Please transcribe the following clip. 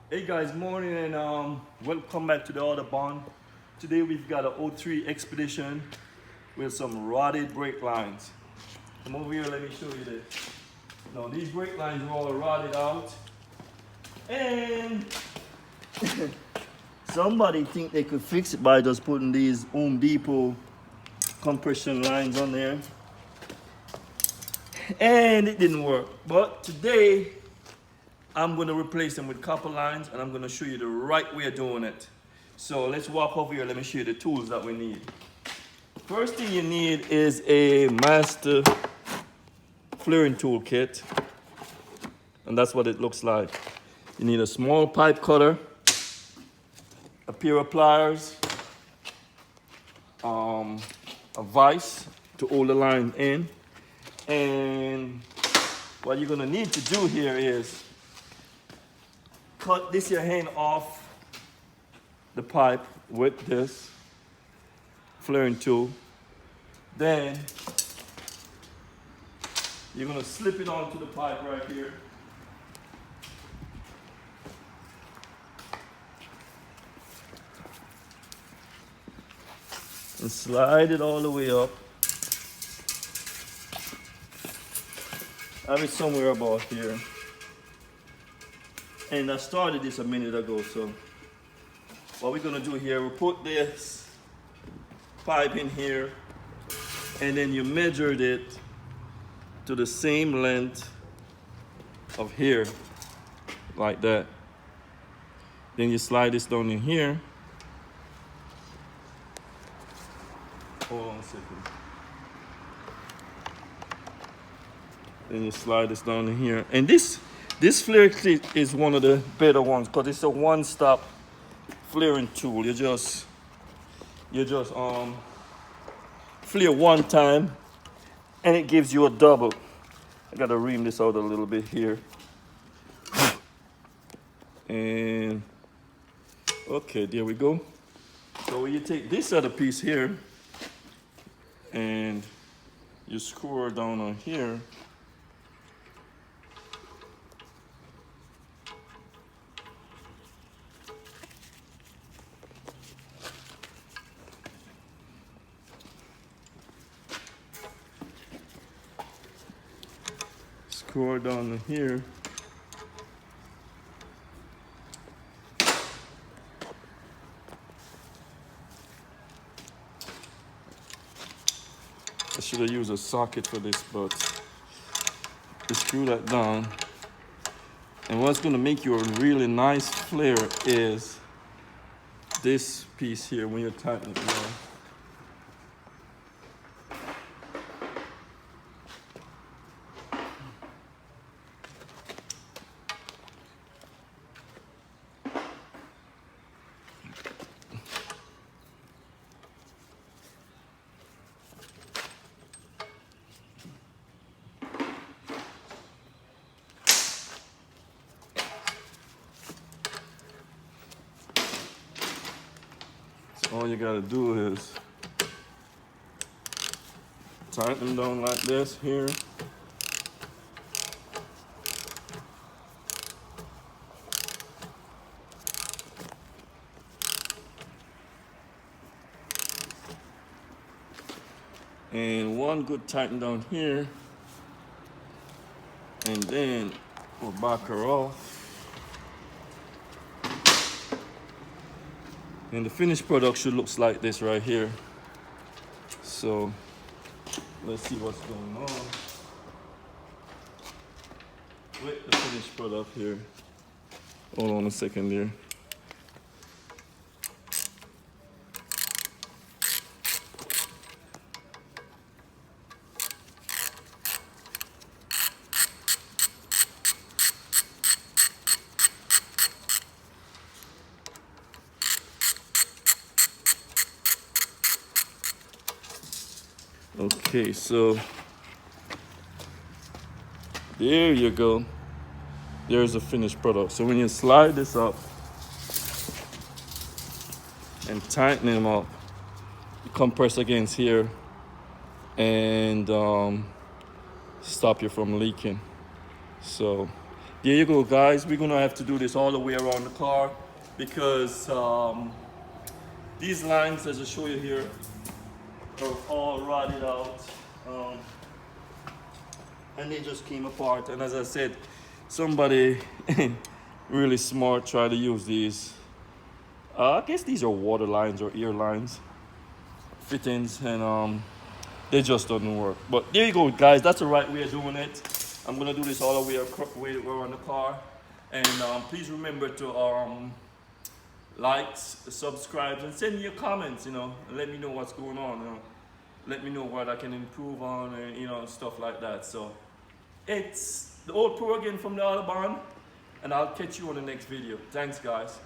Hey guys, morning and welcome back to the Autobahn. Today we've got an O3 Expedition with some rotted brake lines. Come over here, let me show you this. Now these brake lines are all rotted out and somebody think they could fix it by just putting these Home Depot compression lines on there and it didn't work. But today I'm going to replace them with copper lines and I'm going to show you the right way of doing it. So let's walk over here. Let me show you the tools that we need. First thing you need is a master flaring tool kit. And that's what it looks like. You need a small pipe cutter, a pair of pliers, a vise to hold the line in. And what you're going to need to do here is cut this your hand off the pipe with this flaring tool. Then you're gonna slip it onto the pipe right here. And slide it all the way up. I have it somewhere about here. And I started this a minute ago, so what we're gonna do here, we'll put this pipe in here and then you measured it to the same length of here, like that. Then you slide this down in here. Hold on a second. Then you slide this down in here. And this flare kit is one of the better ones because it's a one-stop flaring tool. You just flare one time and it gives you a double. I gotta ream this out a little bit here. And okay, there we go. So you take this other piece here and you screw it down on here. Screw it down here. I should have used a socket for this, but you screw that down. And what's gonna make you a really nice flare is this piece here when you're tightening it down. All you gotta do is tighten them down like this here. And one good tighten down here. And then we'll back her off. And the finished product should look like this right here. So let's see what's going on with the finished product here. Hold on a second there. Okay, so there you go. There's a finished product. So when you slide this up and tighten them up, you compress against here and stop you from leaking. So There you go, guys. We're gonna have to do this all the way around the car because these lines, as I show you here, are all rotted out, and they just came apart. And as I said, somebody really smart tried to use these. I guess these are water lines or air lines fittings, and they just don't work. But there you go, guys. That's the right way of doing it. I'm gonna do this all the way around the car, and please remember to like, subscribe, and send me your comments. And let me know what's going on. Let me know what I can improve on, and stuff like that. So it's the old pro again from the Autobahn, and I'll catch you on the next video. Thanks, guys.